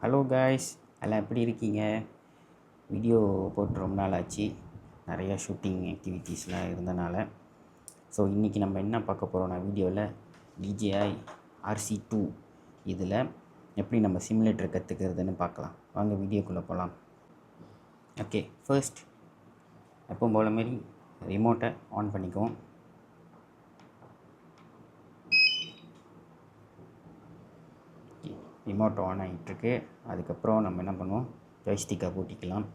Hello guys, எல்லாம் எப்படி இருக்கீங்க? வீடியோ போட்டு ரொம்ப நாள் ஆச்சு. நிறையா ஷூட்டிங் ஆக்டிவிட்டீஸ்லாம் இருந்தனால. ஸோ இன்றைக்கி நம்ம என்ன பார்க்க போகிறோம்னா வீடியோவில் DJI RC2 இதில் எப்படி நம்ம சிமுலேட்டர் கற்றுக்கிறதுன்னு பார்க்கலாம். வாங்க வீடியோக்குள்ளே போகலாம். ஓகே, ஃபர்ஸ்ட் எப்பவும் போல மாரி ரிமோட்டை ஆன் பண்ணிக்குவோம். ரிமோட் ஆன் ஆகிட்டுருக்கு. அதுக்கப்புறம் நம்ம என்ன பண்ணுவோம், ஜாய்ஸ்டிக்கை பூட்டிக்கலாம்.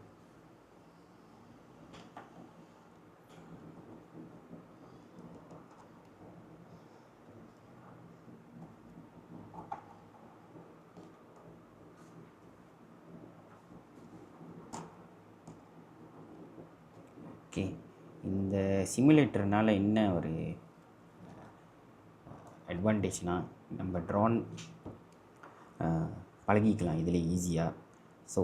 ஓகே, இந்த சிமுலேட்டர்னால் என்ன ஒரு அட்வான்டேஜ்னால் நம்ம ட்ரோன் பழகிக்கலாம் இதில் ஈஸியாக. ஸோ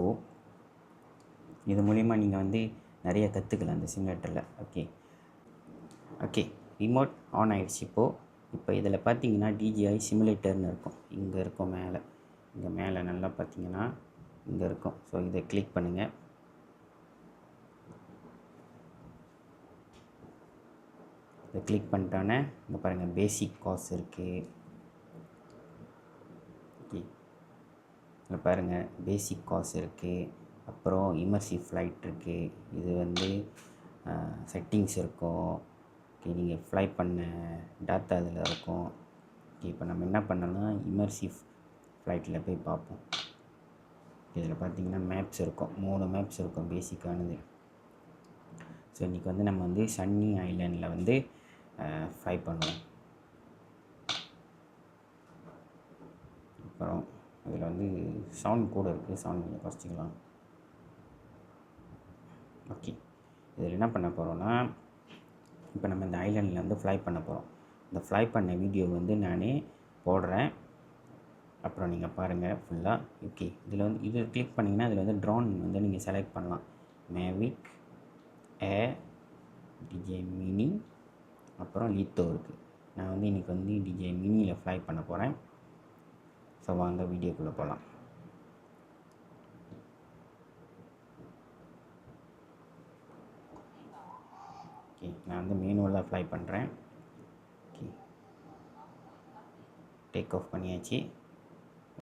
இது மூலிமா நீங்கள் வந்து நிறைய கற்றுக்கலாம் இந்த சிமுலேட்டரில். ஓகே, ரிமோட் ஆன் ஆகிடுச்சு. இப்போ இதில் பார்த்தீங்கன்னா DJI சிமுலேட்டர்னு இருக்கும். இங்கே இருக்கும் மேலே, இங்கே மேலே நல்லா பார்த்தீங்கன்னா இங்கே இருக்கும். ஸோ இதை கிளிக் பண்ணுங்கள். இதை கிளிக் பண்ணிட்டோன்னே இங்கே பாருங்கள் பேசிக் காஸ் இருக்குது. ஓகே, இதில் பாருங்கள் பேசிக் காஸ் இருக்குது. அப்புறம் இமர்சிவ் ஃப்ளைட் இருக்குது. இது வந்து செட்டிங்ஸ் இருக்கும். ஓகே, நீங்கள் ஃப்ளை பண்ண டாட்டா இதில் இருக்கும். ஓகே, இப்போ நம்ம என்ன பண்ணலாம், இமர்சிவ் ஃப்ளைட்டில் போய் பார்ப்போம். இதில் பார்த்தீங்கன்னா மேப்ஸ் இருக்கும், 3 மேப்ஸ் இருக்கும் பேசிக்கானது. ஸோ இன்றைக்கி வந்து நம்ம வந்து சன்னி ஐலேண்டில் வந்து ஃப்ளை பண்ணுவோம். அப்புறம் இதில் வந்து சவுண்ட் கூட இருக்குது, சவுண்ட் கொஞ்சம் குறைச்சிக்கலாம். ஓகே, இதில் என்ன பண்ண போகிறோன்னா, இப்போ நம்ம இந்த ஐலேண்டில் வந்து ஃப்ளை பண்ண போகிறோம். இந்த ஃப்ளை பண்ண வீடியோ வந்து நானே போடுறேன், அப்புறம் நீங்கள் பாருங்கள் ஃபுல்லாக. ஓகே, இதில் வந்து இது கிளிக் பண்ணிங்கன்னா இதில் வந்து ட்ரோன் வந்து நீங்கள் செலக்ட் பண்ணலாம். மேவிக், ஏர், DJI மினி, அப்புறம் லித்தோ இருக்குது. நான் வந்து இன்றைக்கி வந்து DJI மினியில் ஃப்ளை பண்ண போகிறேன். ஸோ வாங்க வீடியோக்குள்ளே போகலாம். ஓகே, நான் வந்து மேனுவலாக ஃப்ளை பண்ணுறேன். ஓகே, டேக் ஆஃப் பண்ணியாச்சு.